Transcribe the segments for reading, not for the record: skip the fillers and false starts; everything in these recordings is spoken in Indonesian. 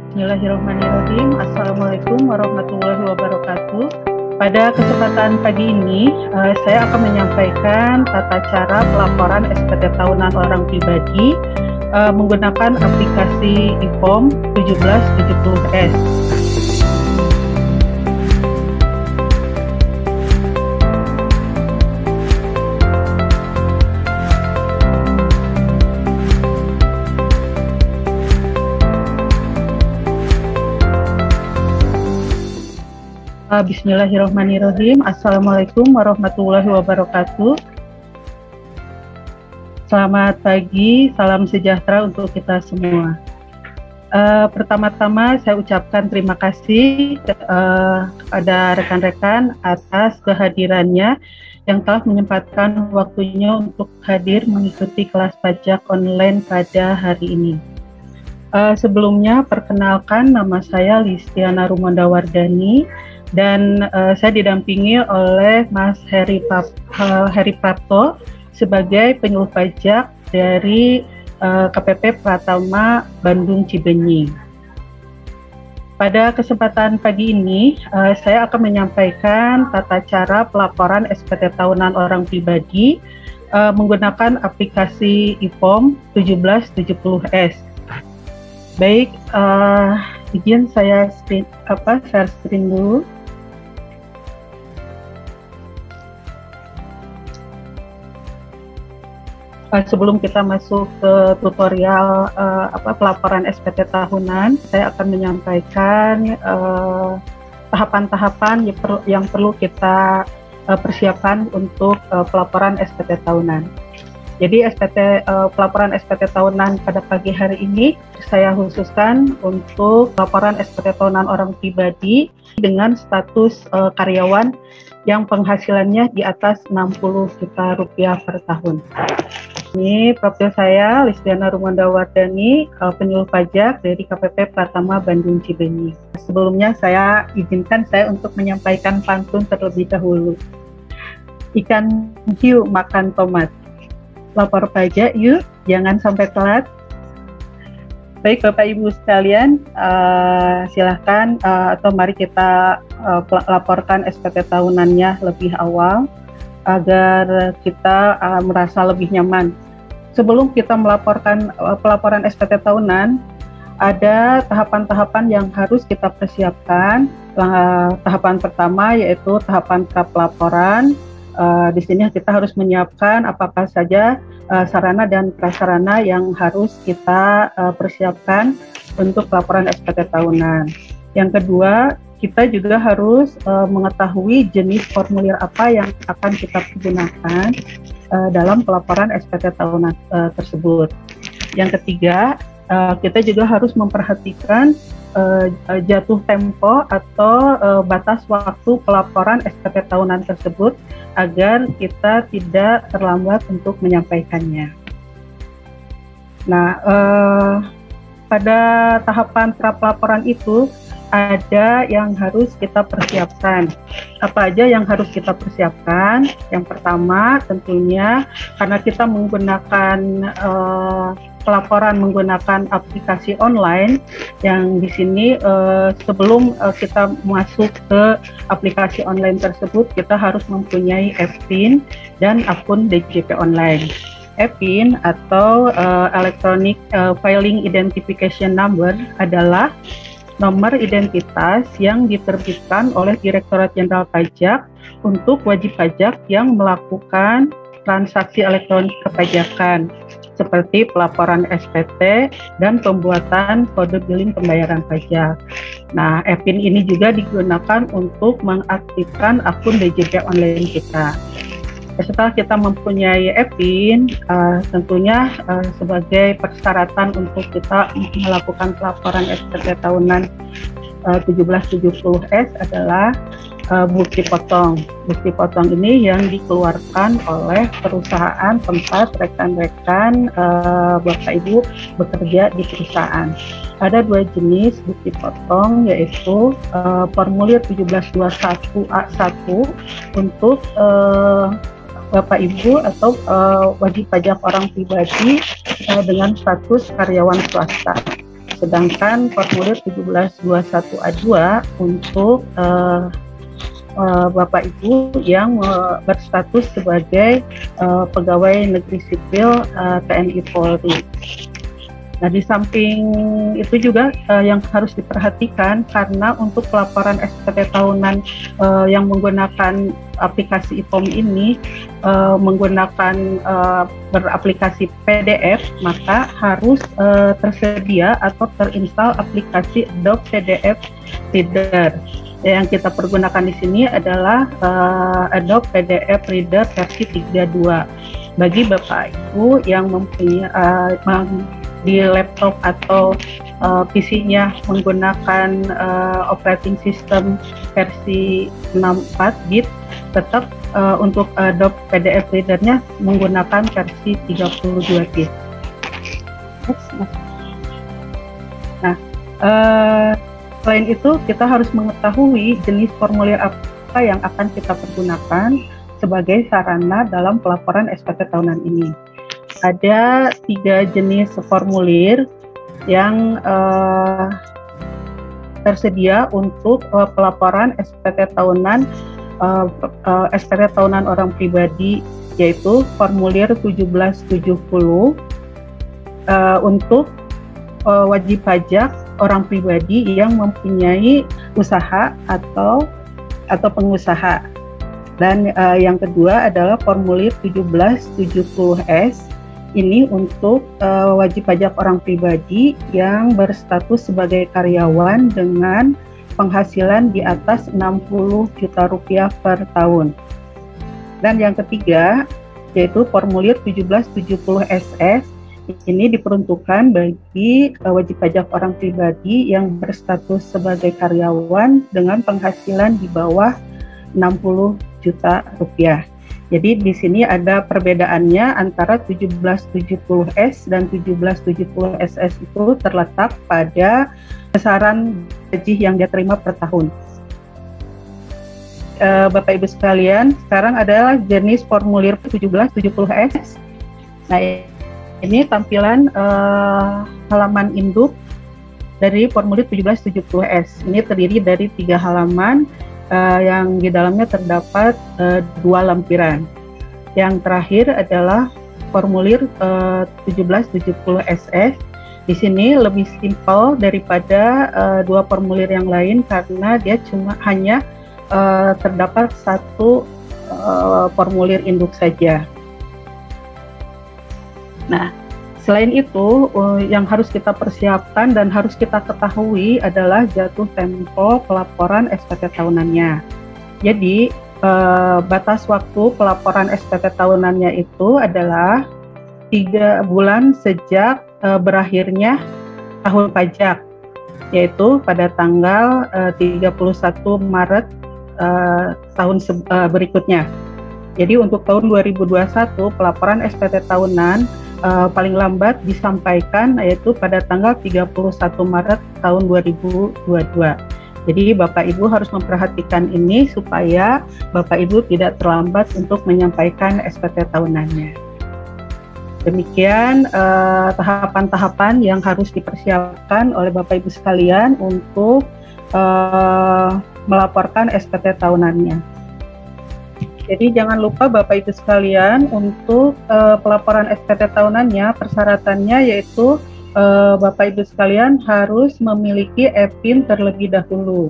Bismillahirrahmanirrahim. Assalamualaikum warahmatullahi wabarakatuh. Pada kesempatan pagi ini, saya akan menyampaikan tata cara pelaporan SPT tahunan orang pribadi menggunakan aplikasi IPOM 1770S. Bismillahirrahmanirrahim. Assalamualaikum warahmatullahi wabarakatuh. Selamat pagi, salam sejahtera untuk kita semua. Pertama-tama saya ucapkan terima kasih kepada rekan-rekan atas kehadirannya yang telah menyempatkan waktunya untuk hadir mengikuti kelas pajak online pada hari ini. Sebelumnya, perkenalkan, nama saya Listiana Rumondawardani dan saya didampingi oleh Mas Heri Prapto sebagai penyuluh pajak dari KPP Pratama Bandung Cibenyi. Pada kesempatan pagi ini, saya akan menyampaikan tata cara pelaporan SPT tahunan orang pribadi menggunakan aplikasi IPOM 1770S. Baik, izin saya share screen dulu. Sebelum kita masuk ke tutorial pelaporan SPT tahunan, saya akan menyampaikan tahapan-tahapan yang perlu kita persiapkan untuk pelaporan SPT tahunan. Jadi pelaporan SPT tahunan pada pagi hari ini saya khususkan untuk pelaporan SPT tahunan orang pribadi dengan status karyawan yang penghasilannya di atas 60 juta rupiah per tahun. Ini profil saya, Listiana Rumondawardani, penyuluh pajak dari KPP Pratama Bandung Cibenyi. Sebelumnya saya izinkan saya untuk menyampaikan pantun terlebih dahulu. Ikan hiu makan tomat. Lapor pajak yuk, jangan sampai telat. Baik Bapak Ibu sekalian, silahkan atau mari kita laporkan SPT tahunannya lebih awal agar kita merasa lebih nyaman. Sebelum kita melaporkan pelaporan SPT tahunan, ada tahapan-tahapan yang harus kita persiapkan. Tahapan pertama yaitu tahapan pra-pelaporan. Di sini kita harus menyiapkan apakah saja sarana dan prasarana yang harus kita persiapkan untuk pelaporan SPT tahunan. Yang kedua, kita juga harus mengetahui jenis formulir apa yang akan kita gunakan dalam pelaporan SPT tahunan tersebut. Yang ketiga, kita juga harus memperhatikan jatuh tempo atau batas waktu pelaporan SPT tahunan tersebut agar kita tidak terlambat untuk menyampaikannya. Nah, pada tahapan pra-pelaporan itu ada yang harus kita persiapkan. Apa aja yang harus kita persiapkan? Yang pertama tentunya karena kita menggunakan pelaporan menggunakan aplikasi online, yang di sini sebelum kita masuk ke aplikasi online tersebut kita harus mempunyai EPIN dan akun DJP online. EPIN atau Electronic Filing Identification Number adalah nomor identitas yang diterbitkan oleh Direktorat Jenderal Pajak untuk wajib pajak yang melakukan transaksi elektronik kepajakan seperti pelaporan SPT dan pembuatan kode billing pembayaran pajak. Nah, EPIN ini juga digunakan untuk mengaktifkan akun DJP online kita. Setelah kita mempunyai EPIN, tentunya sebagai persyaratan untuk kita melakukan pelaporan SPT tahunan 1770S adalah bukti potong. Bukti potong ini yang dikeluarkan oleh perusahaan tempat rekan-rekan Bapak Ibu bekerja di perusahaan. Ada dua jenis bukti potong, yaitu formulir 1721A1 untuk Bapak Ibu atau wajib pajak orang pribadi dengan status karyawan swasta. sedangkan formulir 1721A2 untuk Bapak Ibu yang berstatus sebagai pegawai negeri sipil TNI Polri. Nah, di samping itu juga yang harus diperhatikan, karena untuk pelaporan SPT tahunan yang menggunakan aplikasi IPOM ini menggunakan beraplikasi PDF, maka harus tersedia atau terinstall aplikasi Adobe PDF Reader. Yang kita pergunakan di sini adalah Adobe PDF Reader versi 3.2. Bagi Bapak Ibu yang mempunyai di laptop atau PC-nya menggunakan operating system versi 64 bit, tetap untuk Adobe PDF Reader-nya menggunakan versi 32 bit. Nah, selain itu kita harus mengetahui jenis formulir apa yang akan kita pergunakan sebagai sarana dalam pelaporan SPT tahunan ini. Ada 3 jenis formulir yang tersedia untuk pelaporan SPT tahunan orang pribadi, yaitu formulir 1770 untuk wajib pajak orang pribadi yang mempunyai usaha atau pengusaha. Dan yang kedua adalah formulir 1770S. Ini untuk wajib pajak orang pribadi yang berstatus sebagai karyawan dengan penghasilan di atas 60 juta rupiah per tahun. Dan yang ketiga yaitu formulir 1770SS. Ini diperuntukkan bagi wajib pajak orang pribadi yang berstatus sebagai karyawan dengan penghasilan di bawah 60 juta rupiah. Jadi di sini ada perbedaannya antara 1770S dan 1770SS itu terletak pada besaran gaji yang dia terima per tahun. Bapak Ibu sekalian, sekarang adalah jenis formulir 1770S. Nah, ini tampilan halaman induk dari formulir 1770S. Ini terdiri dari 3 halaman. Yang di dalamnya terdapat 2 lampiran. Yang terakhir adalah formulir 1770SS. Di sini lebih simpel daripada 2 formulir yang lain karena dia hanya terdapat 1 formulir induk saja. Nah, selain itu, yang harus kita persiapkan dan harus kita ketahui adalah jatuh tempo pelaporan SPT tahunannya. Jadi, batas waktu pelaporan SPT tahunannya itu adalah 3 bulan sejak berakhirnya tahun pajak, yaitu pada tanggal 31 Maret tahun berikutnya. Jadi, untuk tahun 2021, pelaporan SPT tahunan paling lambat disampaikan yaitu pada tanggal 31 Maret tahun 2022. Jadi Bapak Ibu harus memperhatikan ini supaya Bapak Ibu tidak terlambat untuk menyampaikan SPT tahunannya. Demikian tahapan-tahapan yang harus dipersiapkan oleh Bapak Ibu sekalian untuk melaporkan SPT tahunannya. Jadi jangan lupa Bapak Ibu sekalian untuk pelaporan SPT tahunannya, persyaratannya yaitu Bapak Ibu sekalian harus memiliki e-PIN terlebih dahulu.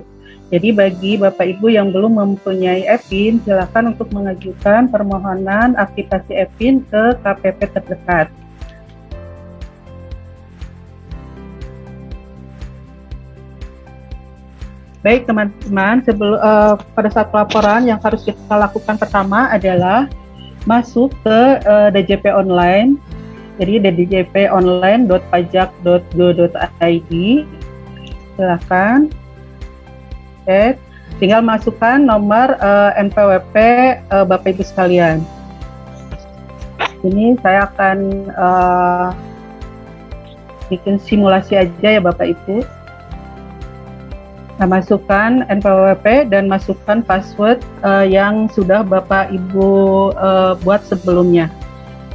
Jadi bagi Bapak Ibu yang belum mempunyai e-PIN, silakan untuk mengajukan permohonan aktivasi e-PIN ke KPP terdekat. Baik teman-teman, pada saat pelaporan yang harus kita lakukan pertama adalah masuk ke DJP online. Jadi djponline.pajak.go.id. Silakan. Tinggal masukkan nomor NPWP Bapak Ibu sekalian. Ini saya akan bikin simulasi aja ya Bapak Ibu. Nah, masukkan NPWP dan masukkan password yang sudah Bapak Ibu buat sebelumnya.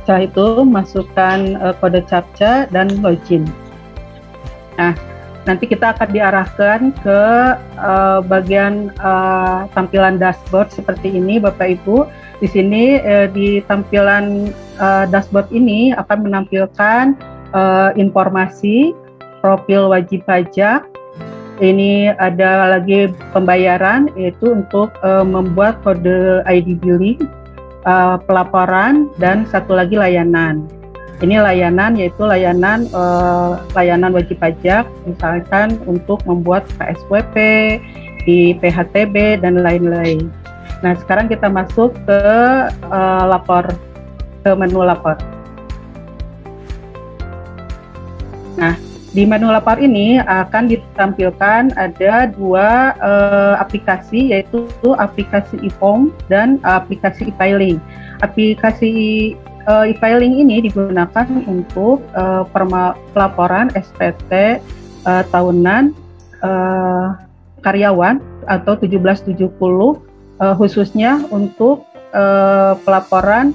Setelah itu masukkan kode CAPTCHA dan login. Nah, nanti kita akan diarahkan ke bagian tampilan dashboard seperti ini, Bapak Ibu. Di sini di tampilan dashboard ini akan menampilkan informasi profil wajib pajak. Ini ada lagi pembayaran, yaitu untuk membuat kode ID billing, pelaporan, dan satu lagi layanan. Ini layanan, yaitu layanan wajib pajak, misalkan untuk membuat KSWP, di PHTB, dan lain-lain. Nah, sekarang kita masuk ke menu lapor. Nah, di menu lapor ini akan ditampilkan ada dua aplikasi, yaitu aplikasi e-form dan aplikasi e-filing. Aplikasi e-filing ini digunakan untuk pelaporan SPT tahunan karyawan atau 1770, khususnya untuk pelaporan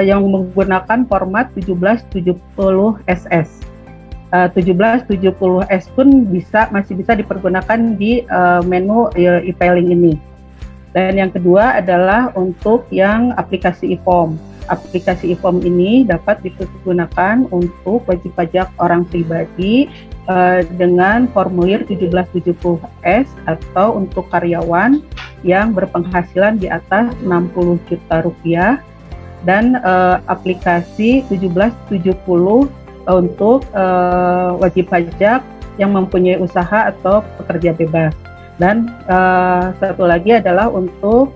yang menggunakan format 1770 SS. 1770 S pun masih bisa dipergunakan di menu e-filing ini. Dan yang kedua adalah untuk yang aplikasi e-form. Aplikasi e-form ini dapat digunakan untuk wajib pajak orang pribadi dengan formulir 1770 S atau untuk karyawan yang berpenghasilan di atas 60 juta rupiah, dan aplikasi 1770 untuk wajib pajak yang mempunyai usaha atau pekerja bebas. Dan satu lagi adalah untuk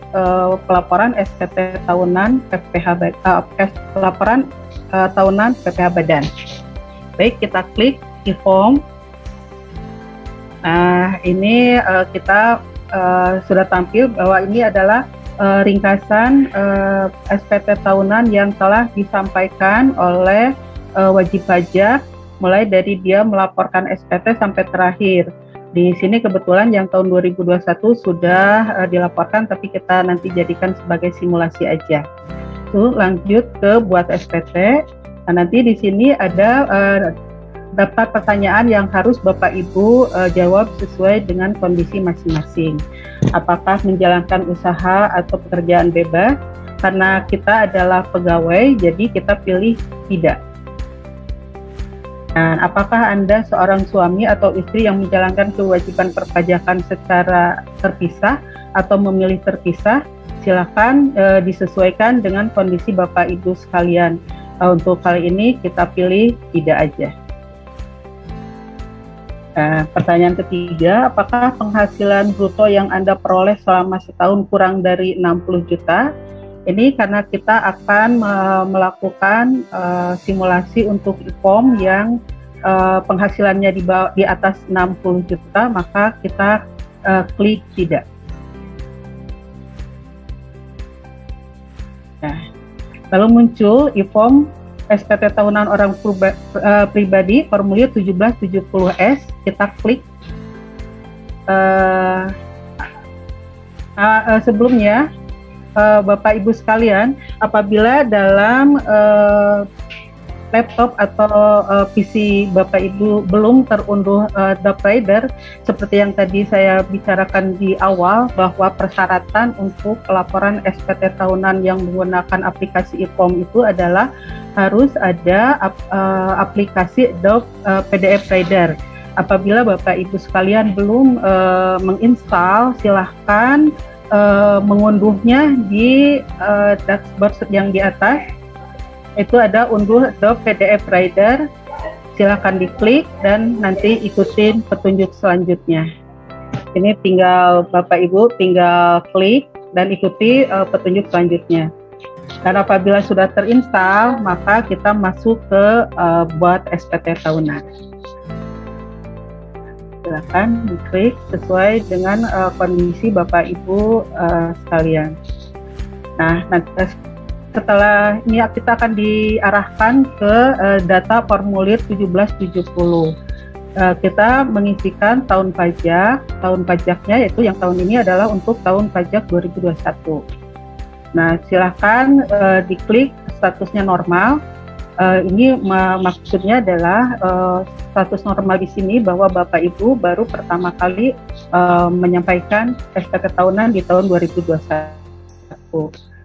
pelaporan SPT tahunan pelaporan tahunan PPh Badan. Baik, kita klik e-form. Nah, ini kita sudah tampil bahwa ini adalah ringkasan SPT tahunan yang telah disampaikan oleh wajib pajak, mulai dari dia melaporkan SPT sampai terakhir. Di sini kebetulan yang tahun 2021 sudah dilaporkan, tapi kita nanti jadikan sebagai simulasi aja. Tuh, lanjut ke buat SPT. Nah, nanti di sini ada daftar pertanyaan yang harus Bapak Ibu jawab sesuai dengan kondisi masing-masing. Apakah menjalankan usaha atau pekerjaan bebas? Karena kita adalah pegawai, jadi kita pilih tidak. Nah, apakah Anda seorang suami atau istri yang menjalankan kewajiban perpajakan secara terpisah atau memilih terpisah? Silakan disesuaikan dengan kondisi Bapak Ibu sekalian. Untuk kali ini kita pilih tidak aja. Nah, pertanyaan ketiga, apakah penghasilan bruto yang Anda peroleh selama setahun kurang dari 60 juta? Ini karena kita akan melakukan simulasi untuk e-form yang penghasilannya di atas 60 juta, maka kita klik tidak. Nah, lalu muncul e-form SPT tahunan orang pribadi formulir 1770 S, kita klik. Sebelumnya Bapak Ibu sekalian, apabila dalam laptop atau PC Bapak Ibu belum terunduh DocRider, seperti yang tadi saya bicarakan di awal, bahwa persyaratan untuk pelaporan SPT tahunan yang menggunakan aplikasi e-form itu adalah harus ada aplikasi Doc PDF Reader. Apabila Bapak Ibu sekalian belum menginstal, silahkan mengunduhnya di dashboard yang di atas. Itu ada unduh Doc PDF Reader, silahkan diklik dan nanti ikutin petunjuk selanjutnya. Ini tinggal Bapak Ibu tinggal klik dan ikuti petunjuk selanjutnya. Dan apabila sudah terinstall, maka kita masuk ke buat SPT tahunan. Silakan diklik sesuai dengan kondisi Bapak Ibu sekalian. Nah, nanti setelah ini kita akan diarahkan ke data formulir 1770. Kita mengisikan tahun pajaknya, yaitu yang tahun ini adalah untuk tahun pajak 2021. Nah, silahkan diklik statusnya normal. Ini maksudnya adalah status normal di sini bahwa Bapak Ibu baru pertama kali menyampaikan SPT tahunan di tahun 2021.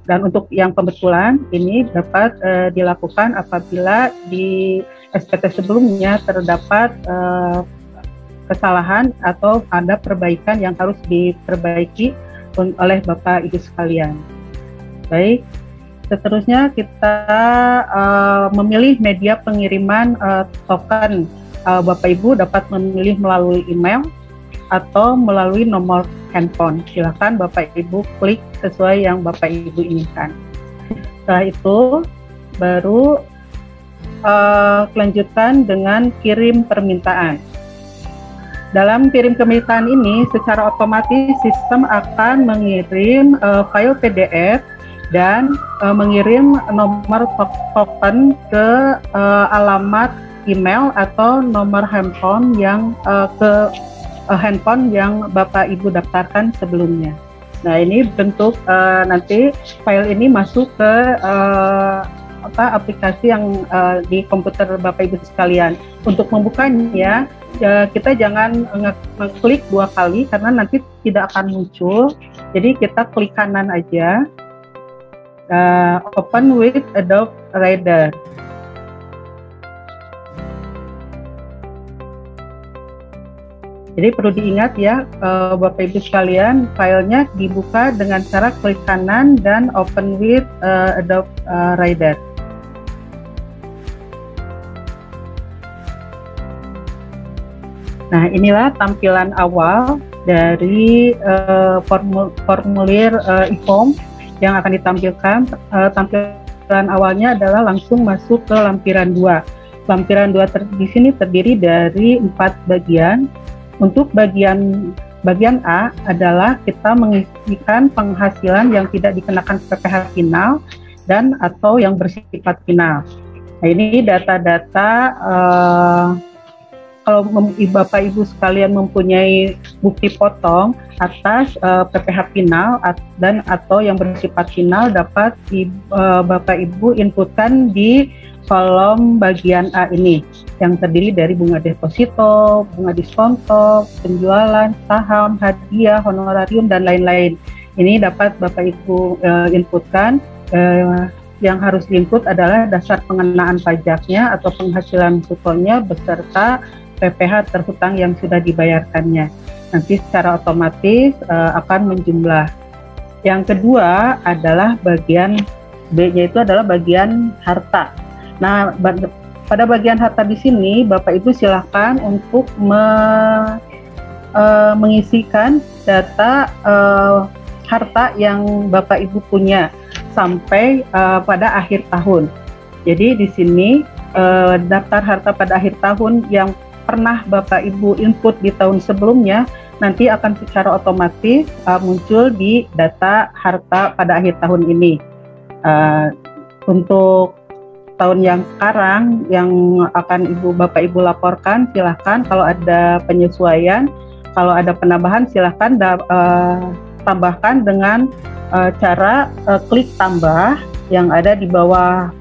Dan untuk yang pembetulan ini dapat dilakukan apabila di SPT sebelumnya terdapat kesalahan atau ada perbaikan yang harus diperbaiki oleh Bapak Ibu sekalian. Baik. Seterusnya kita memilih media pengiriman token. Bapak Ibu dapat memilih melalui email atau melalui nomor handphone. Silakan Bapak Ibu klik sesuai yang Bapak Ibu inginkan. Setelah itu baru lanjutkan dengan kirim permintaan. Dalam kirim permintaan ini secara otomatis sistem akan mengirim file PDF dan mengirim nomor token ke alamat email atau nomor handphone yang handphone yang Bapak Ibu daftarkan sebelumnya. Nah, ini bentuk nanti file ini masuk ke aplikasi yang di komputer Bapak Ibu sekalian. Untuk membukanya kita jangan ngeklik 2 kali karena nanti tidak akan muncul. Jadi kita klik kanan aja. Open with Adobe Reader. Jadi perlu diingat ya, Bapak Ibu sekalian, filenya dibuka dengan cara klik kanan dan Open with Adobe Reader. Nah, inilah tampilan awal dari formulir e-form yang akan ditampilkan. Tampilan awalnya adalah langsung masuk ke lampiran 2. Lampiran 2 di sini terdiri dari 4 bagian. Untuk bagian A adalah kita mengisikan penghasilan yang tidak dikenakan PPh final dan atau yang bersifat final. Nah, ini data-data kalau Bapak Ibu sekalian mempunyai bukti potong atas PPh final dan atau yang bersifat final dapat Bapak Ibu inputkan di kolom bagian A ini yang terdiri dari bunga deposito, bunga diskonto, penjualan, saham, hadiah, honorarium dan lain-lain. Ini dapat Bapak Ibu inputkan. Yang harus diinput adalah dasar pengenaan pajaknya atau penghasilan brutonya beserta PPh terhutang yang sudah dibayarkannya. Nanti secara otomatis akan menjumlah. Yang kedua adalah bagian B-nya itu adalah bagian harta. Nah, pada bagian harta di sini Bapak Ibu silakan untuk mengisikan data harta yang Bapak Ibu punya sampai pada akhir tahun. Jadi di sini daftar harta pada akhir tahun yang pernah Bapak Ibu input di tahun sebelumnya nanti akan secara otomatis muncul di data harta pada akhir tahun ini. Untuk tahun yang sekarang yang akan Bapak Ibu laporkan, silahkan kalau ada penyesuaian, kalau ada penambahan silahkan tambahkan dengan cara klik tambah yang ada di bawah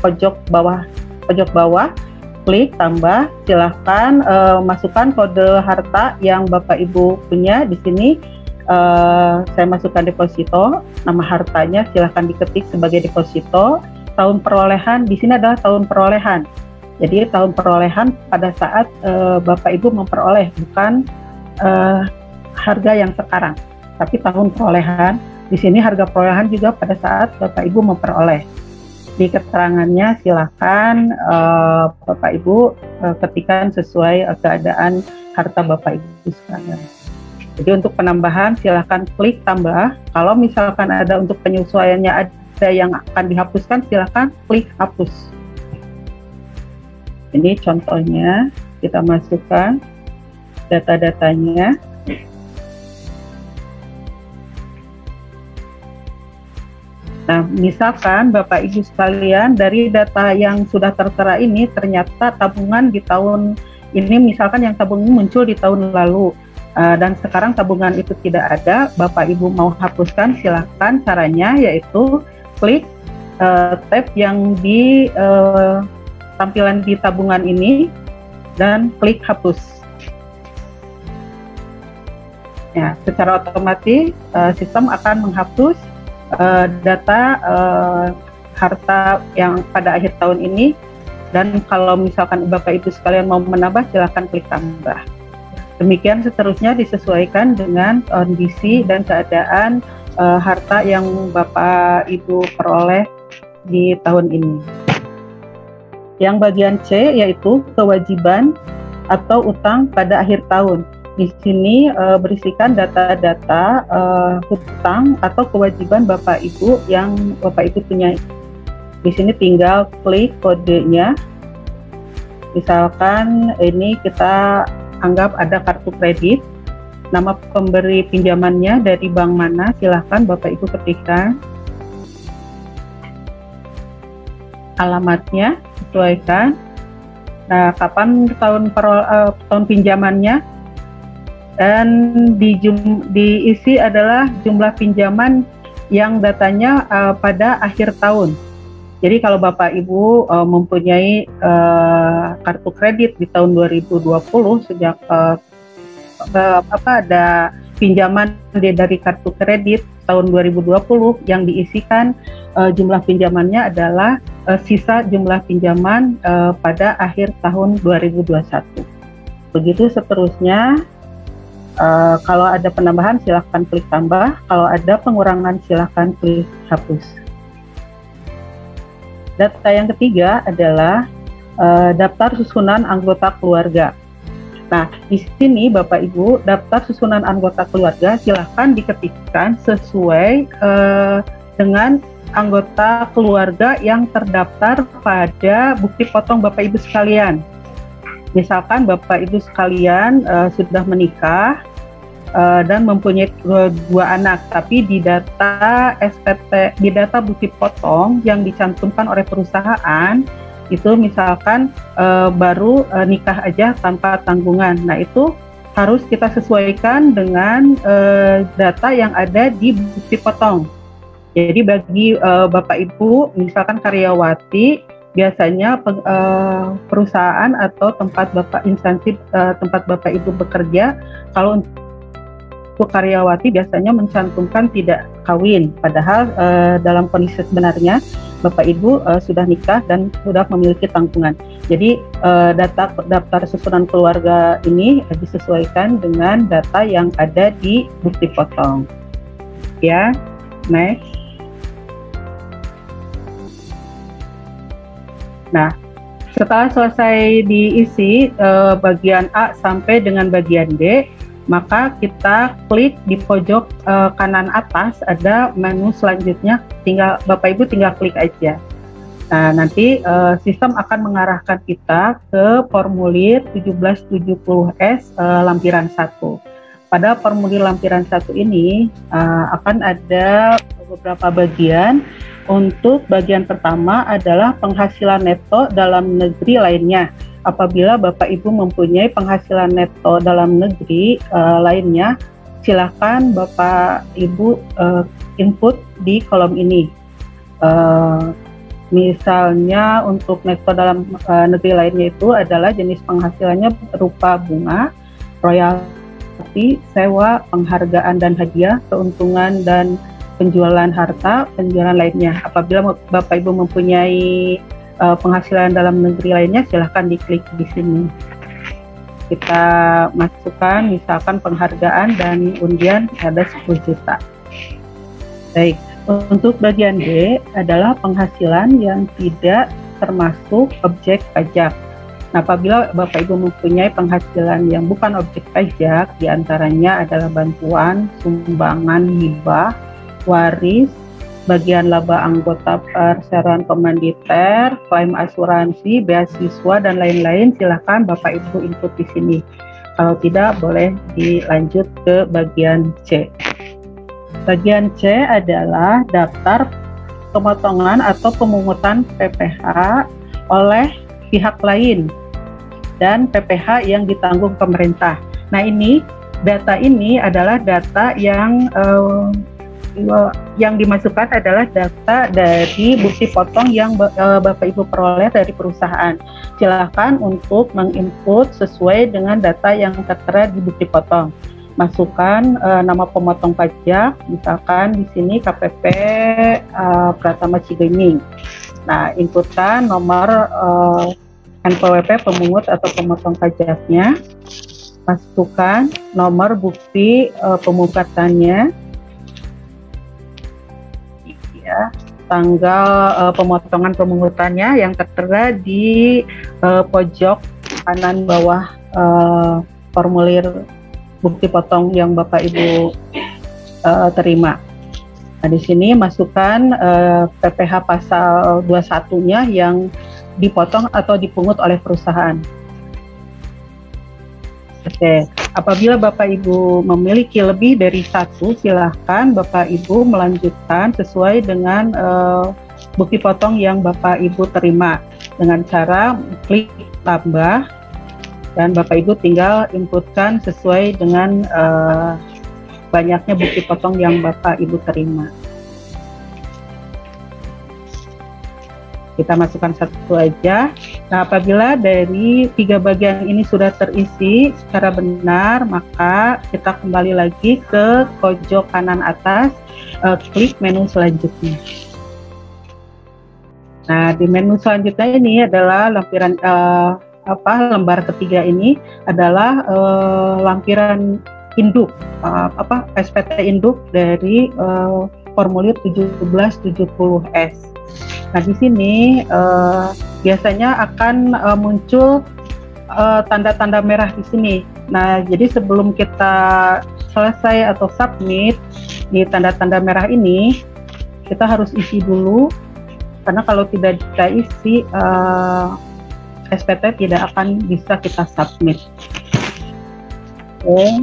pojok bawah, klik tambah, silahkan masukkan kode harta yang Bapak Ibu punya. Di sini saya masukkan deposito, nama hartanya silahkan diketik sebagai deposito. Tahun perolehan di sini adalah tahun perolehan. Jadi tahun perolehan pada saat Bapak Ibu memperoleh, bukan harga yang sekarang, tapi tahun perolehan. Di sini harga perolehan juga pada saat Bapak Ibu memperoleh. Di keterangannya silakan Bapak Ibu ketikkan sesuai keadaan harta Bapak Ibu sekalian. Jadi untuk penambahan silakan klik tambah. Kalau misalkan ada untuk penyesuaiannya ada yang akan dihapuskan, silakan klik hapus. Ini contohnya, kita masukkan data-datanya. Nah, misalkan Bapak Ibu sekalian dari data yang sudah tertera ini ternyata tabungan di tahun ini, misalkan yang tabungan muncul di tahun lalu dan sekarang tabungan itu tidak ada, Bapak Ibu mau hapuskan, silakan. Caranya yaitu klik tab yang di tampilan di tabungan ini dan klik hapus. Ya, secara otomatis sistem akan menghapus data harta yang pada akhir tahun ini, dan kalau misalkan Bapak Ibu sekalian mau menambah, silakan klik tambah. Demikian seterusnya disesuaikan dengan kondisi dan keadaan harta yang Bapak Ibu peroleh di tahun ini. Yang bagian C yaitu kewajiban atau utang pada akhir tahun. Di sini berisikan data-data hutang atau kewajiban Bapak Ibu yang Bapak Ibu punya. Di sini tinggal klik kodenya. Misalkan ini kita anggap ada kartu kredit, nama pemberi pinjamannya dari bank mana, silahkan Bapak Ibu ketikkan. Alamatnya sesuaikan. Nah, kapan tahun pinjamannya, dan diisi adalah jumlah pinjaman yang datanya pada akhir tahun. Jadi kalau Bapak Ibu mempunyai kartu kredit di tahun 2020 sejak ada pinjaman dari kartu kredit tahun 2020 yang diisikan jumlah pinjamannya adalah sisa jumlah pinjaman pada akhir tahun 2021. Begitu seterusnya. Kalau ada penambahan silahkan klik tambah, kalau ada pengurangan silahkan klik hapus. Data yang ketiga adalah daftar susunan anggota keluarga. Nah, di sini Bapak Ibu, daftar susunan anggota keluarga silahkan diketikkan sesuai dengan anggota keluarga yang terdaftar pada bukti potong Bapak Ibu sekalian. Misalkan Bapak Ibu sekalian sudah menikah dan mempunyai dua anak, tapi di data SPT, di data bukti potong yang dicantumkan oleh perusahaan itu misalkan baru nikah aja tanpa tanggungan. Nah, itu harus kita sesuaikan dengan data yang ada di bukti potong. Jadi bagi Bapak Ibu misalkan karyawati, biasanya perusahaan atau tempat instansi tempat Bapak Ibu bekerja, kalau untuk karyawati biasanya mencantumkan tidak kawin, padahal dalam kondisi sebenarnya Bapak Ibu sudah nikah dan sudah memiliki tanggungan. Jadi daftar susunan keluarga ini disesuaikan dengan data yang ada di bukti potong. Ya, next. Nah, setelah selesai diisi bagian A sampai dengan bagian D, maka kita klik di pojok kanan atas ada menu selanjutnya, tinggal Bapak Ibu tinggal klik aja. Nah, nanti sistem akan mengarahkan kita ke formulir 1770S lampiran 1. Pada formulir lampiran 1 ini akan ada beberapa bagian. Untuk bagian pertama adalah penghasilan neto dalam negeri lainnya. Apabila Bapak Ibu mempunyai penghasilan neto dalam negeri lainnya, silakan Bapak Ibu input di kolom ini. Misalnya untuk neto dalam negeri lainnya itu adalah jenis penghasilannya berupa bunga, royalti, sewa, penghargaan dan hadiah, keuntungan dan penjualan harta, penjualan lainnya. Apabila Bapak Ibu mempunyai penghasilan dalam negeri lainnya, silahkan diklik di sini. Kita masukkan misalkan penghargaan dan undian ada 10 juta. Baik, untuk bagian D adalah penghasilan yang tidak termasuk objek pajak. Nah, apabila Bapak Ibu mempunyai penghasilan yang bukan objek pajak, diantaranya adalah bantuan, sumbangan, hibah, waris, bagian laba anggota perseroan komanditer, klaim asuransi, beasiswa, dan lain-lain, silakan Bapak Ibu input di sini. Kalau tidak, boleh dilanjut ke bagian C. Bagian C adalah daftar pemotongan atau pemungutan PPh oleh pihak lain dan PPh yang ditanggung pemerintah. Nah, ini data ini adalah data yang yang dimasukkan adalah data dari bukti potong yang Bapak Ibu peroleh dari perusahaan. Silakan untuk menginput sesuai dengan data yang tertera di bukti potong. Masukkan nama pemotong pajak, misalkan di sini KPP Pratama Cibenying. Nah, inputkan nomor NPWP pemungut atau pemotong pajaknya. Masukkan nomor bukti pemungutannya, ya, tanggal pemotongan pemungutannya yang tertera di pojok kanan bawah formulir bukti potong yang Bapak Ibu terima. Nah, di sini masukkan PPh pasal 21-nya yang dipotong atau dipungut oleh perusahaan. Oke, apabila Bapak Ibu memiliki lebih dari satu, silahkan Bapak Ibu melanjutkan sesuai dengan bukti potong yang Bapak Ibu terima dengan cara klik tambah dan Bapak Ibu tinggal inputkan sesuai dengan banyaknya bukti potong yang Bapak Ibu terima. Kita masukkan satu aja. Nah, apabila dari 3 bagian ini sudah terisi secara benar, maka kita kembali lagi ke pojok kanan atas, klik menu selanjutnya. Nah, di menu selanjutnya ini adalah lampiran lembar ketiga ini adalah lampiran induk, SPT induk dari formulir 1770S. Nah, di sini biasanya akan muncul tanda-tanda merah di sini. Nah, jadi sebelum kita selesai atau submit di tanda-tanda merah ini, kita harus isi dulu, karena kalau tidak kita isi, SPT tidak akan bisa kita submit. Oke.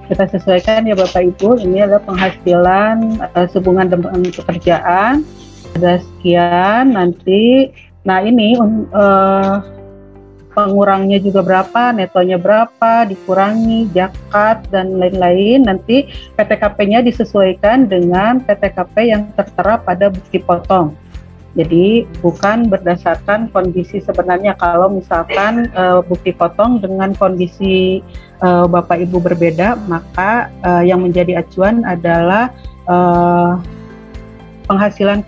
Kita sesuaikan ya Bapak Ibu, ini adalah penghasilan sehubungan dengan pekerjaan, ada sekian nanti. Nah, ini pengurangnya juga berapa, netonya berapa, dikurangi, zakat, dan lain-lain. Nanti PTKP-nya disesuaikan dengan PTKP yang tertera pada bukti potong. Jadi bukan berdasarkan kondisi sebenarnya. Kalau misalkan bukti potong dengan kondisi Bapak Ibu berbeda, maka yang menjadi acuan adalah penghasilan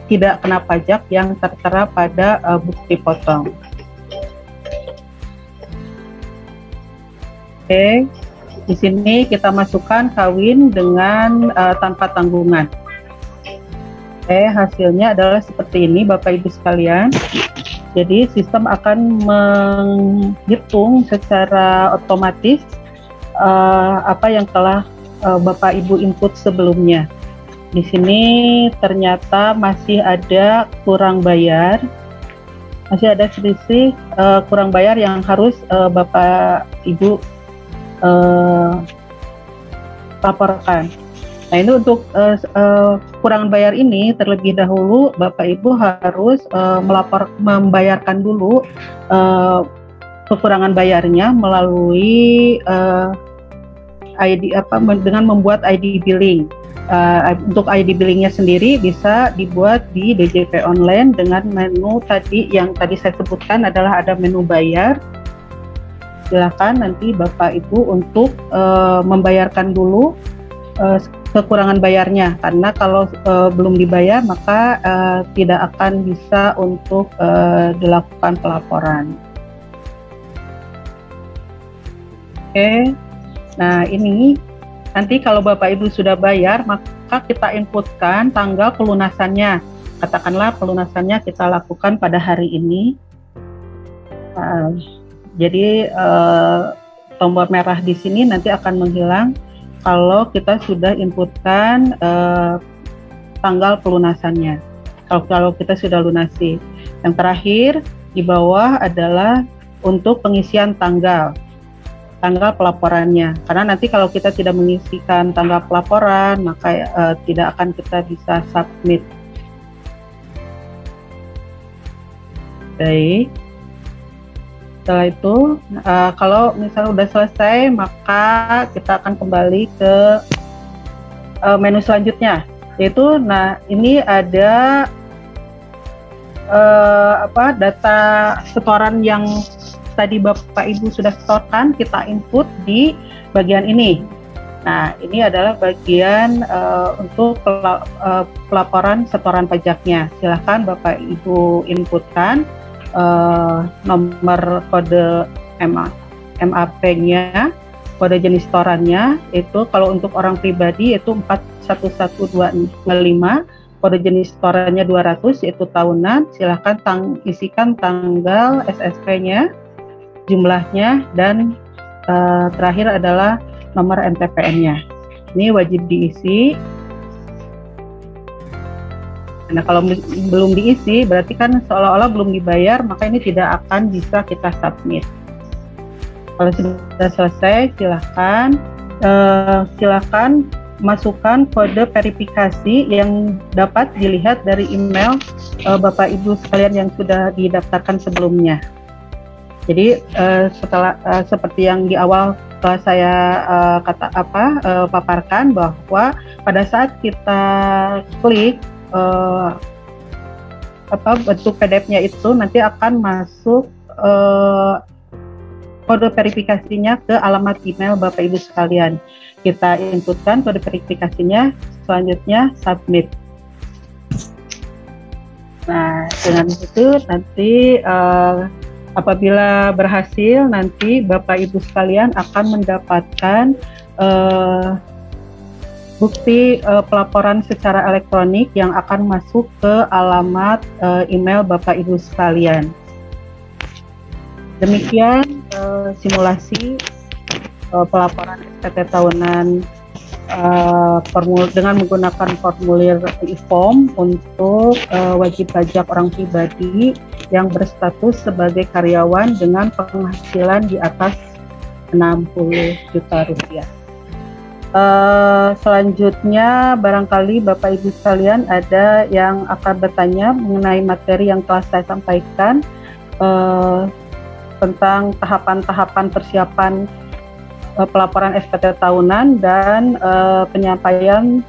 tidak kena pajak yang tertera pada bukti potong. Oke, di sini kita masukkan kawin dengan tanpa tanggungan. Oke, hasilnya adalah seperti ini Bapak Ibu sekalian. Jadi sistem akan menghitung secara otomatis apa yang telah Bapak Ibu input sebelumnya. Di sini ternyata masih ada kurang bayar, masih ada selisih kurang bayar yang harus Bapak Ibu laporkan. Nah, ini untuk kurang bayar ini terlebih dahulu Bapak Ibu harus membayarkan dulu kekurangan bayarnya melalui dengan membuat ID billing. Untuk ID billingnya sendiri bisa dibuat di DJP online dengan menu tadi yang tadi saya sebutkan adalah ada menu bayar. Silakan nanti Bapak Ibu untuk membayarkan dulu kekurangan bayarnya, karena kalau belum dibayar maka tidak akan bisa untuk dilakukan pelaporan. Oke, nah ini nanti kalau Bapak Ibu sudah bayar maka kita inputkan tanggal pelunasannya. Katakanlah pelunasannya kita lakukan pada hari ini. Jadi tombol merah di sini nanti akan menghilang kalau kita sudah inputkan tanggal pelunasannya. Kalau kita sudah lunasi. Yang terakhir di bawah adalah untuk pengisian tanggal pelaporannya. Karena nanti kalau kita tidak mengisikan tanggal pelaporan, maka tidak akan kita bisa submit. Baik. setelah itu kalau misalnya udah selesai, maka kita akan kembali ke menu selanjutnya, yaitu ini ada data setoran yang tadi Bapak Ibu sudah setorkan, kita input di bagian ini. Nah, ini adalah bagian untuk pelaporan setoran pajaknya. Silahkan Bapak Ibu inputkan nomor kode MAP-nya, kode jenis setorannya. Itu kalau untuk orang pribadi itu 411255, kode jenis setorannya 200 yaitu tahunan. Silahkan isikan tanggal SSP-nya, jumlahnya, dan terakhir adalah nomor NPPN-nya. Ini wajib diisi. Nah, kalau belum diisi, berarti kan seolah-olah belum dibayar, maka ini tidak akan bisa kita submit. Kalau sudah selesai, silakan masukkan kode verifikasi yang dapat dilihat dari email Bapak Ibu sekalian yang sudah didaftarkan sebelumnya. Jadi setelah seperti yang di awal saya paparkan, bahwa pada saat kita klik bentuk PDF-nya itu nanti akan masuk kode verifikasinya ke alamat email Bapak Ibu sekalian. Kita inputkan kode verifikasinya, selanjutnya submit. Nah, dengan itu nanti apabila berhasil, nanti Bapak Ibu sekalian akan mendapatkan bukti pelaporan secara elektronik yang akan masuk ke alamat email Bapak Ibu sekalian. Demikian simulasi pelaporan SPT tahunan dengan menggunakan formulir e-form untuk wajib pajak orang pribadi yang berstatus sebagai karyawan dengan penghasilan di atas 60 juta rupiah. Selanjutnya barangkali Bapak Ibu sekalian ada yang akan bertanya mengenai materi yang telah saya sampaikan tentang tahapan-tahapan persiapan pelaporan SPT tahunan dan penyampaian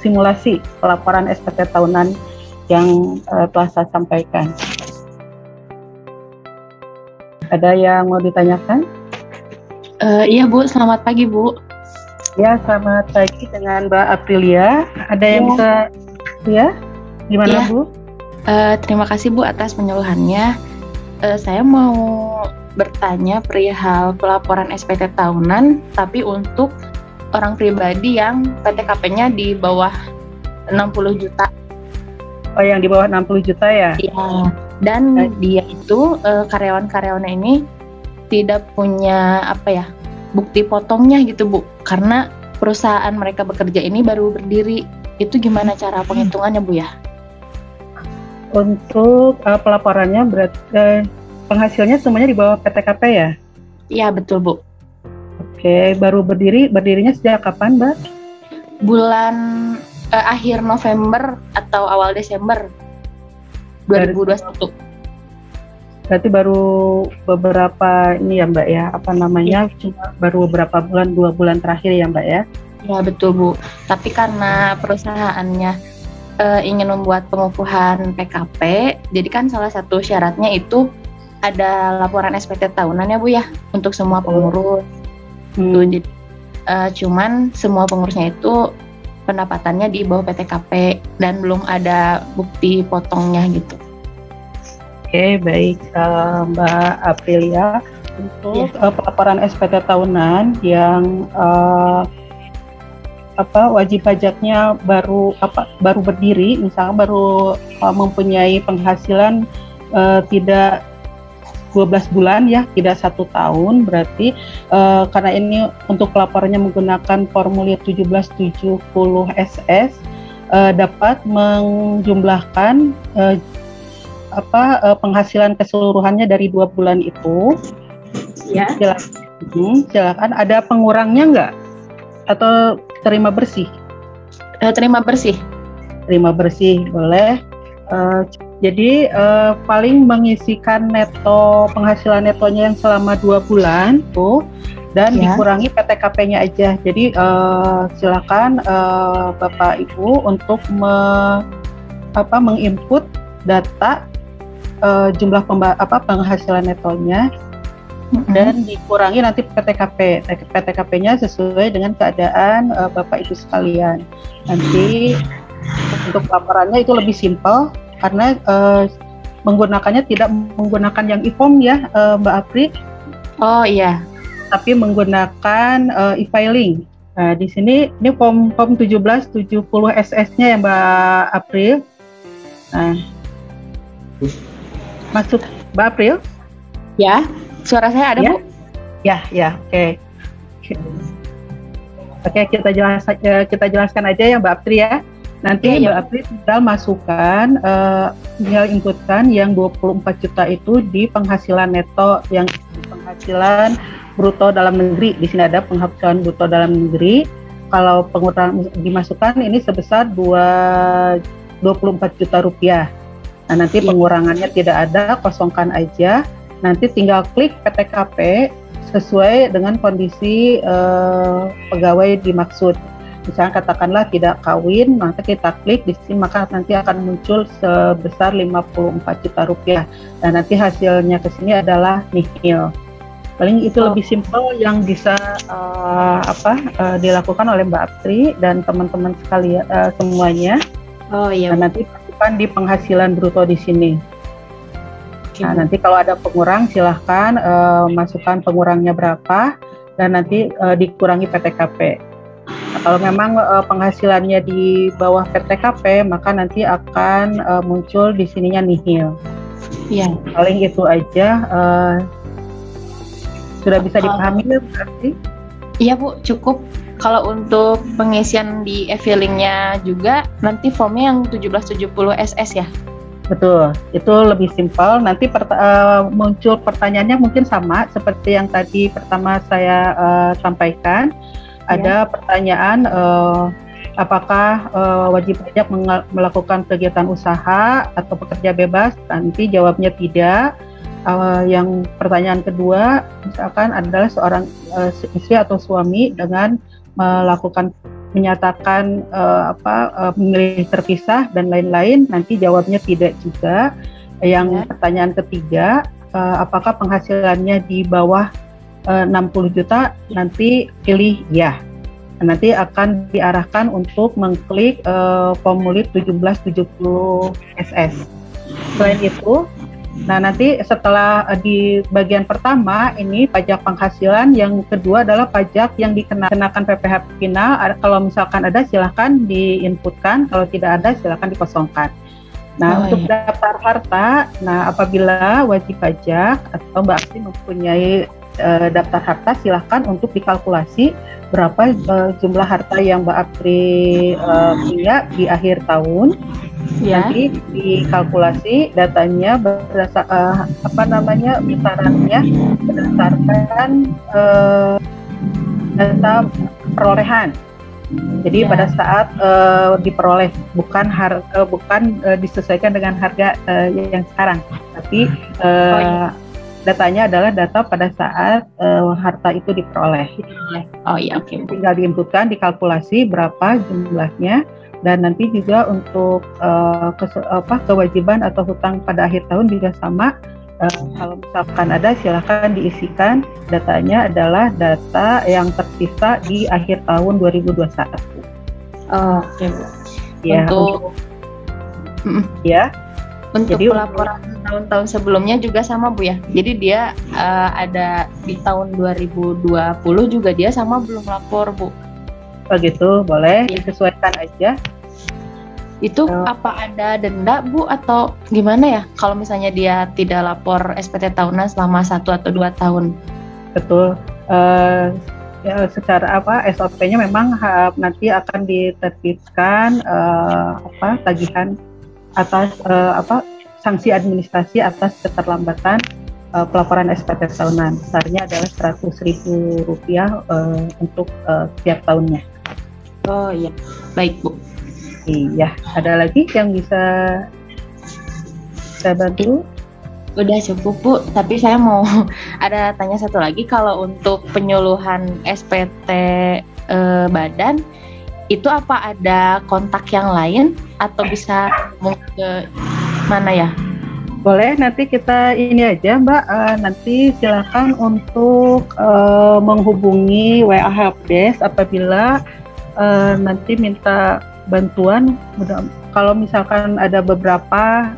simulasi pelaporan SPT tahunan yang telah saya sampaikan. Ada yang mau ditanyakan? Iya Bu, selamat pagi Bu. Ya, selamat pagi dengan Mbak Aprilia. Ada yang bisa, ya? Gimana ya, Bu? Terima kasih Bu atas penyuluhannya. Saya mau bertanya perihal pelaporan SPT tahunan, tapi untuk orang pribadi yang PTKP-nya di bawah 60 juta. Oh, yang di bawah 60 juta ya? Iya. Dan dia itu karyawan-karyawannya ini tidak punya bukti potongnya gitu Bu, karena perusahaan mereka bekerja ini baru berdiri. Itu gimana cara penghitungannya Bu ya? Untuk pelaporannya berarti penghasilnya semuanya di bawah PTKP ya? Iya betul Bu. Oke, baru berdirinya sejak kapan Mbak? Bulan akhir November atau awal Desember 2021. Berarti baru beberapa ini ya Mbak ya, cuma baru beberapa bulan, 2 bulan terakhir ya Mbak ya? Ya betul Bu, tapi karena perusahaannya ingin membuat pengukuhan PKP, jadi kan salah satu syaratnya itu ada laporan SPT tahunan ya Bu ya, untuk semua pengurus. Jadi cuman semua pengurusnya itu pendapatannya di bawah PTKP dan belum ada bukti potongnya gitu. Oke, baik Mbak Aprilia. Untuk pelaporan SPT tahunan yang wajib pajaknya baru berdiri, misalnya baru mempunyai penghasilan tidak 12 bulan ya, tidak 1 tahun, berarti karena ini untuk pelaporannya menggunakan formulir 1770 SS dapat menjumlahkan penghasilan keseluruhannya dari 2 bulan itu. Ya. Silakan. Ada pengurangnya nggak? Atau terima bersih? Terima bersih. Terima bersih boleh. Jadi paling mengisikan neto penghasilan netonya yang selama 2 bulan tuh, dan dikurangi PTKP-nya aja. Jadi silakan Bapak Ibu untuk menginput data jumlah penghasilan netonya dan dikurangi nanti PTKP. PTKP-nya sesuai dengan keadaan Bapak Ibu sekalian. Nanti untuk laporannya itu lebih simpel karena menggunakannya tidak menggunakan yang e-form ya, Mbak Apri. Oh iya. Tapi menggunakan e-filing. Nah, di sini ini form 1770 SS-nya ya Mbak April. Nah, masuk Mbak April? Ya, suara saya ada ya? Bu? Ya, oke. Oke, kita jelaskan aja ya Mbak April ya. Nanti Mbak April tinggal masukkan, tinggal inputkan yang 24 juta itu di penghasilan neto, yang penghasilan bruto dalam negeri. Di sini ada penghasilan bruto dalam negeri. Kalau pengurangan dimasukkan ini sebesar 24 juta rupiah. Nah, nanti pengurangannya tidak ada, kosongkan aja. Nanti tinggal klik PTKP sesuai dengan kondisi pegawai dimaksud. Misalnya katakanlah tidak kawin, maka kita klik di sini, maka nanti akan muncul sebesar 54 juta rupiah. Dan nanti hasilnya ke sini adalah nihil. Paling itu lebih simpel yang bisa dilakukan oleh Mbak Apri dan teman-teman sekalian semuanya. Oh iya. Dan nanti masukkan di penghasilan bruto di sini. Nah, nanti kalau ada pengurang silahkan masukkan pengurangnya berapa dan nanti dikurangi PTKP. Nah, kalau memang penghasilannya di bawah PTKP, maka nanti akan muncul di sininya nihil. Iya. Paling itu aja. Sudah bisa dipahami berarti? Iya Bu, cukup. Kalau untuk pengisian di e-filingnya juga nanti formnya yang 1770 SS ya? Betul, itu lebih simpel. Nanti muncul pertanyaannya mungkin sama seperti yang tadi pertama saya sampaikan. Ada pertanyaan apakah wajib pajak melakukan kegiatan usaha atau pekerja bebas? Nanti jawabnya tidak. Yang pertanyaan kedua misalkan adalah seorang istri atau suami dengan menyatakan memilih terpisah dan lain-lain, nanti jawabnya tidak juga. Yang pertanyaan ketiga, apakah penghasilannya di bawah 60 juta, nanti pilih ya. Nanti akan diarahkan untuk mengklik formulir 1770 SS. Selain itu, nah nanti setelah di bagian pertama ini pajak penghasilan, yang kedua adalah pajak yang dikenakan PPh final. Kalau misalkan ada silahkan diinputkan, kalau tidak ada silahkan dikosongkan. Nah untuk daftar harta, nah apabila wajib pajak atau Mbak Aksi mempunyai daftar harta, silahkan untuk dikalkulasi berapa jumlah harta yang Mbak Apri punya di akhir tahun. Nanti dikalkulasi datanya besarannya berdasarkan data perolehan. Jadi pada saat diperoleh, bukan disesuaikan dengan harga yang sekarang, tapi datanya adalah data pada saat harta itu diperoleh. Oh iya, oke. Tinggal diinputkan, dikalkulasi berapa jumlahnya, dan nanti juga untuk kewajiban atau hutang pada akhir tahun juga sama. Kalau misalkan ada, silakan diisikan. Datanya adalah data yang tersisa di akhir tahun 2021. Oke, Bu. Ya, untuk pelaporan tahun-tahun sebelumnya juga sama Bu ya. Jadi dia ada di tahun 2020 juga dia sama belum lapor Bu. Oh gitu, boleh disesuaikan aja. Itu apa ada denda Bu atau gimana ya kalau misalnya dia tidak lapor SPT tahunan selama 1 atau 2 tahun? Betul. Ya, secara SOP-nya memang nanti akan diterbitkan tagihan atas sanksi administrasi atas keterlambatan pelaporan SPT tahunan. Besarnya adalah Rp100.000 untuk setiap tahunnya. Oh iya, baik Bu. Iya, ada lagi yang bisa Saya bantu. Udah cukup Bu, tapi saya mau ada tanya satu lagi, kalau untuk penyuluhan SPT badan itu apa ada kontak yang lain atau bisa ngomong ke mana ya? Boleh, nanti kita ini aja Mbak, nanti silakan untuk menghubungi WA Helpdesk apabila nanti minta bantuan. Kalau misalkan ada beberapa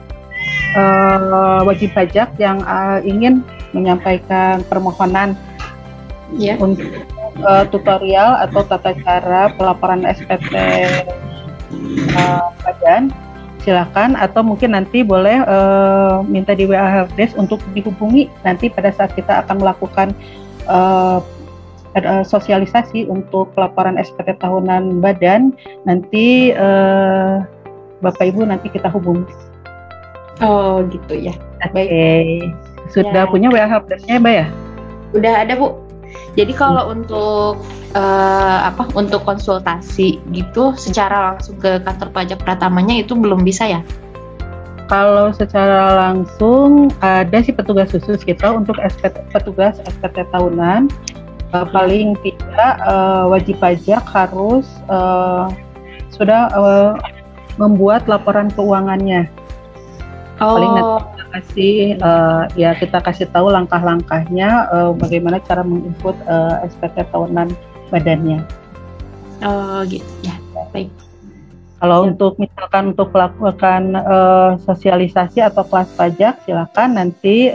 wajib pajak yang ingin menyampaikan permohonan untuk tutorial atau tata cara pelaporan SPT badan, silakan, atau mungkin nanti boleh minta di WA Helpdesk untuk dihubungi nanti pada saat kita akan melakukan sosialisasi untuk pelaporan SPT tahunan badan. Nanti Bapak Ibu nanti kita hubungi. Oh gitu ya. Baik. Sudah ya. Punya WA Helpdesk-nya Mbak ya? Udah ada Bu. Jadi kalau untuk untuk konsultasi gitu secara langsung ke kantor pajak Pratamanya itu belum bisa ya? Kalau secara langsung ada sih petugas khusus kita untuk petugas SPT tahunan. Paling tidak wajib pajak harus sudah membuat laporan keuangannya. Paling nanti kita kasih tahu langkah-langkahnya bagaimana cara menginput SPT tahunan badannya. Oh gitu ya, baik. Kalau untuk misalkan untuk melakukan sosialisasi atau kelas pajak, silakan nanti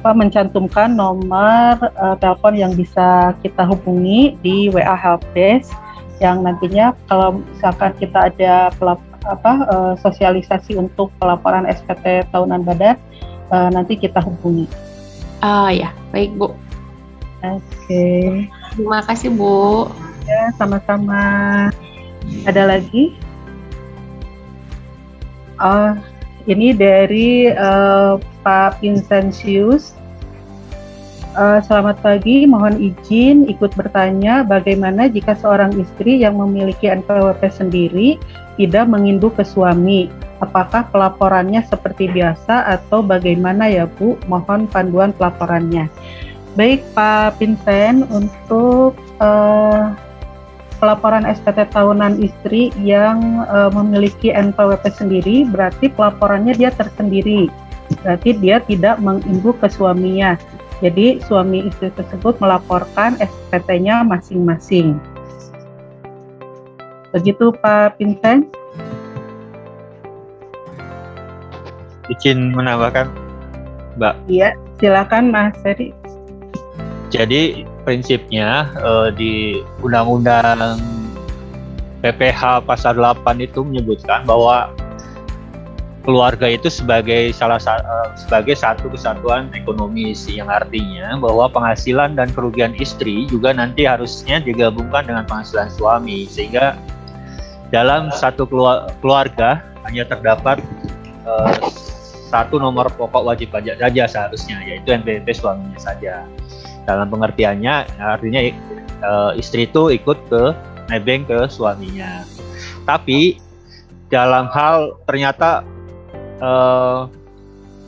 mencantumkan nomor telepon yang bisa kita hubungi di WA Helpdesk, yang nantinya kalau misalkan kita ada sosialisasi untuk pelaporan SPT tahunan badan, nanti kita hubungi. Ya, baik Bu. Oke. Terima kasih Bu. Ya, sama-sama. Ada lagi? Ini dari Pak Vincentius. Selamat pagi, mohon izin ikut bertanya bagaimana jika seorang istri yang memiliki NPWP sendiri tidak menginduk ke suami, apakah pelaporannya seperti biasa atau bagaimana ya Bu? Mohon panduan pelaporannya. Baik Pak Vincent, untuk pelaporan SPT tahunan istri yang memiliki NPWP sendiri, berarti pelaporannya dia tersendiri, berarti dia tidak menginduk ke suaminya. Jadi suami istri tersebut melaporkan SPT-nya masing-masing. Begitu Pak Vincent. Izin menambahkan, Mbak. Iya, silakan Mas Ferry. Jadi prinsipnya di Undang-Undang PPH pasal 8 itu menyebutkan bahwa keluarga itu sebagai satu kesatuan ekonomis, yang artinya bahwa penghasilan dan kerugian istri juga nanti harusnya digabungkan dengan penghasilan suami, sehingga dalam satu keluarga hanya terdapat satu nomor pokok wajib pajak saja seharusnya, yaitu NPWP suaminya saja. Dalam pengertiannya artinya istri itu ikut ke nebeng ke suaminya. Tapi dalam hal ternyata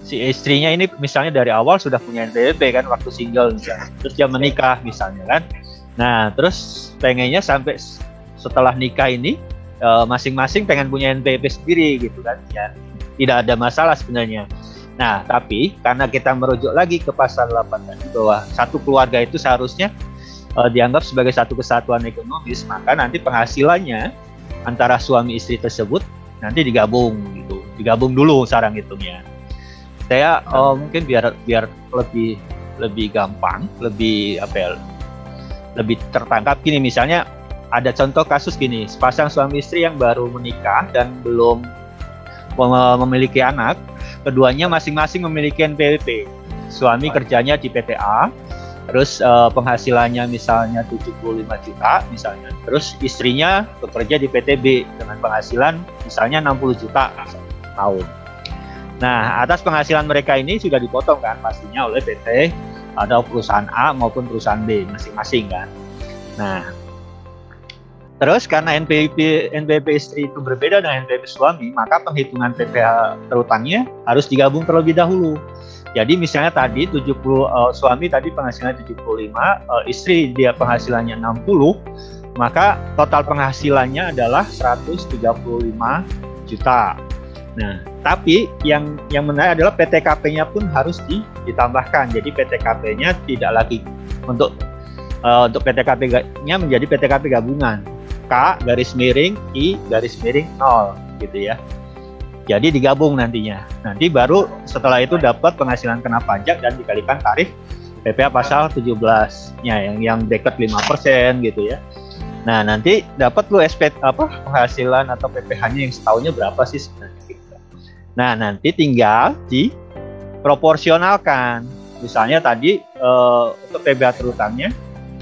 si istrinya ini misalnya dari awal sudah punya NPWP kan, waktu single misalnya, terus dia menikah misalnya kan, nah terus pengennya sampai setelah nikah ini masing-masing pengen punya NPWP sendiri gitu kan ya, tidak ada masalah sebenarnya. Nah tapi karena kita merujuk lagi ke pasal 8 tadi bahwa satu keluarga itu seharusnya dianggap sebagai satu kesatuan ekonomis, maka nanti penghasilannya antara suami istri tersebut nanti digabung gitu, digabung dulu sekarang hitungnya. Saya mungkin biar lebih gampang, lebih tertangkap gini, misalnya ada contoh kasus gini, sepasang suami istri yang baru menikah dan belum memiliki anak, keduanya masing-masing memiliki NPWP. Suami kerjanya di PT A, terus penghasilannya misalnya 75 juta misalnya, terus istrinya bekerja di PT B dengan penghasilan misalnya 60 juta tahun. Nah, atas penghasilan mereka ini sudah dipotong kan pastinya oleh PT atau perusahaan A maupun perusahaan B masing-masing kan. Nah, Terus karena NPWP istri itu berbeda dengan NPWP suami, maka penghitungan PPh terutangnya harus digabung terlebih dahulu. Jadi misalnya tadi 70 suami tadi penghasilannya 75, istri dia penghasilannya 60, maka total penghasilannya adalah 135 juta. Nah, tapi yang menarik adalah PTKP-nya pun harus ditambahkan. Jadi PTKP-nya tidak lagi untuk PTKP-nya menjadi PTKP gabungan. K garis miring I garis miring 0 gitu ya. Jadi digabung nantinya. Nanti baru setelah itu dapat penghasilan kena pajak dan dikalikan tarif PPh pasal 17-nya yang bracket 5% gitu ya. Nah, nanti dapat lu penghasilan atau PPh-nya yang setahunnya berapa sih sebenarnya gitu. Nah, nanti tinggal diproporsionalkan. Misalnya tadi untuk PPh terutangnya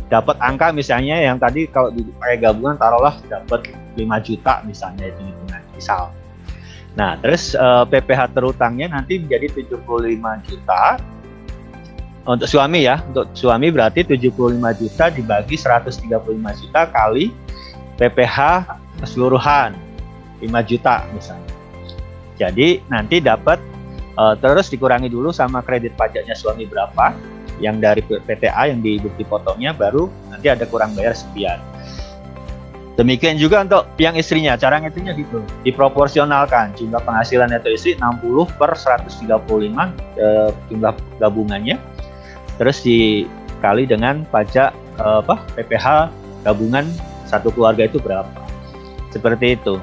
dapat angka misalnya yang tadi kalau dipakai gabungan taruhlah dapat 5 juta misalnya itu hitungan misal. Nah, terus PPh terutangnya nanti menjadi 75 juta untuk suami ya. Untuk suami berarti 75 juta dibagi 135 juta kali PPh keseluruhan 5 juta misalnya. Jadi nanti dapat terus dikurangi dulu sama kredit pajaknya suami berapa, yang dari PTA yang di bukti potongnya baru nanti ada kurang bayar sekian. Demikian juga untuk yang istrinya, cara ngitungnya gitu, diproporsionalkan jumlah penghasilan neto istri 60/135 jumlah gabungannya, terus dikali dengan pajak PPh gabungan satu keluarga itu berapa, seperti itu.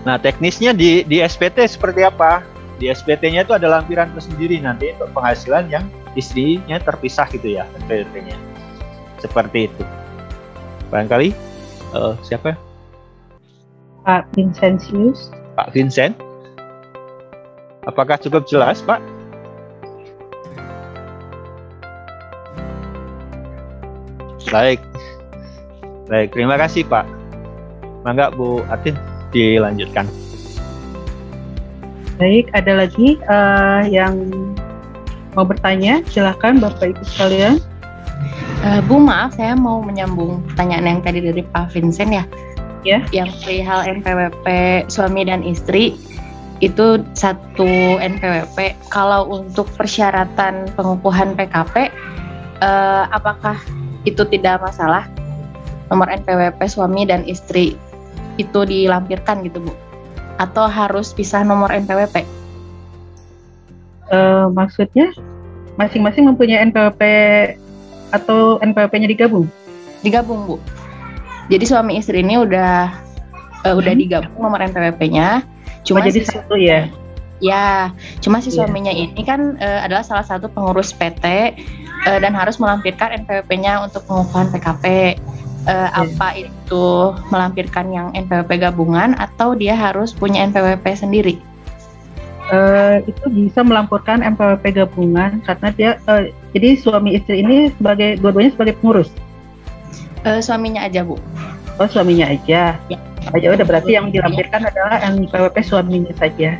Nah, teknisnya di SPT seperti apa? Di SPT-nya itu ada lampiran tersendiri nanti untuk penghasilan yang istrinya terpisah gitu ya, SPT-nya. Seperti itu. Barangkali siapa? Pak Vincentius. Pak Vincent. Apakah cukup jelas, Pak? Baik. Baik, terima kasih, Pak. Mangga Bu Atin dilanjutkan. Baik, ada lagi yang mau bertanya? Silakan Bapak Ibu sekalian. Bu, maaf, saya mau menyambung pertanyaan yang tadi dari Pak Vincent ya. Ya. Yang perihal NPWP suami dan istri itu satu NPWP. Kalau untuk persyaratan pengukuhan PKP, apakah itu tidak masalah? Nomor NPWP suami dan istri itu dilampirkan gitu, Bu? Atau harus pisah nomor NPWP? Maksudnya masing-masing mempunyai NPWP atau NPWP-nya digabung? Digabung, Bu. Jadi suami istri ini udah digabung nomor NPWP-nya. Cuma jadi satu ya? Ya, cuma si suaminya ini kan adalah salah satu pengurus PT dan harus melampirkan NPWP-nya untuk pengukuhan PKP. Apa itu melampirkan yang NPWP gabungan atau dia harus punya NPWP sendiri? Itu bisa melampirkan NPWP gabungan karena dia jadi suami istri ini dua-duanya sebagai pengurus. Suaminya aja, Bu. Oh, suaminya aja. Ya. Ya udah, berarti yang dilampirkan adalah NPWP suaminya saja.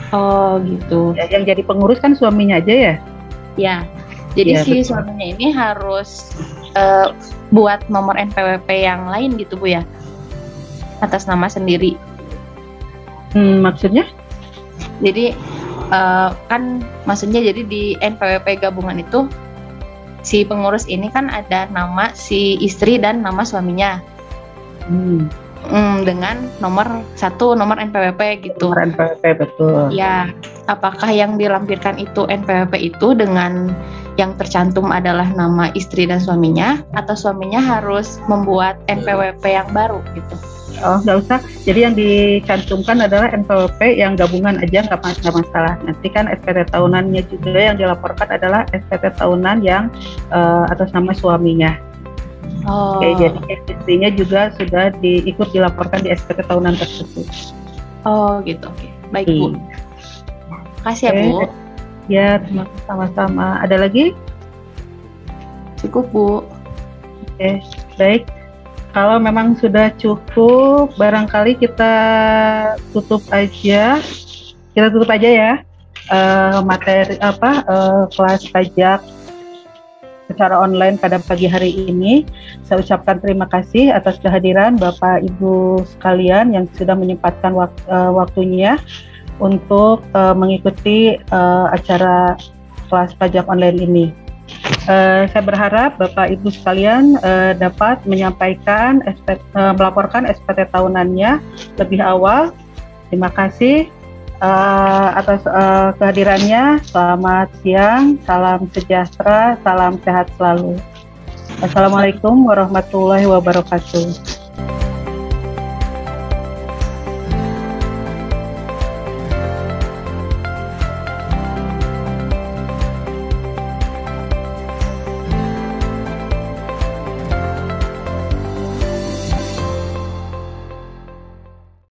Oh, gitu. Ya, yang jadi pengurus kan suaminya aja ya? Ya. Jadi ya, si betul. Suaminya ini harus buat nomor NPWP yang lain gitu, Bu ya? Atas nama sendiri. Maksudnya? Jadi kan maksudnya jadi di NPWP gabungan itu si pengurus ini kan ada nama si istri dan nama suaminya. Dengan nomor NPWP gitu. Nomor NPWP, betul. Ya, apakah yang dilampirkan itu NPWP itu dengan yang tercantum adalah nama istri dan suaminya, atau suaminya harus membuat NPWP yang baru gitu? Oh, nggak usah. Jadi yang dicantumkan adalah NPWP yang gabungan aja, nggak masalah. Nanti kan SPT tahunannya juga yang dilaporkan adalah SPT tahunan yang atas nama suaminya. Oh. Oke, jadi istrinya juga sudah ikut dilaporkan di SPT tahunan tersebut. Oh, gitu. Oke. Baik, Bu. Makasih ya, Bu. Ya, terima kasih, sama-sama. Ada lagi? Cukup, Bu. Oke, baik. Kalau memang sudah cukup, barangkali kita tutup aja. Kita tutup aja ya materi kelas pajak secara online pada pagi hari ini. Saya ucapkan terima kasih atas kehadiran Bapak Ibu sekalian yang sudah menyempatkan waktunya untuk mengikuti acara kelas pajak online ini. Saya berharap Bapak Ibu sekalian dapat menyampaikan melaporkan SPT tahunannya lebih awal. Terima kasih atas kehadirannya. Selamat siang, salam sejahtera, salam sehat selalu. Wassalamualaikum warahmatullahi wabarakatuh.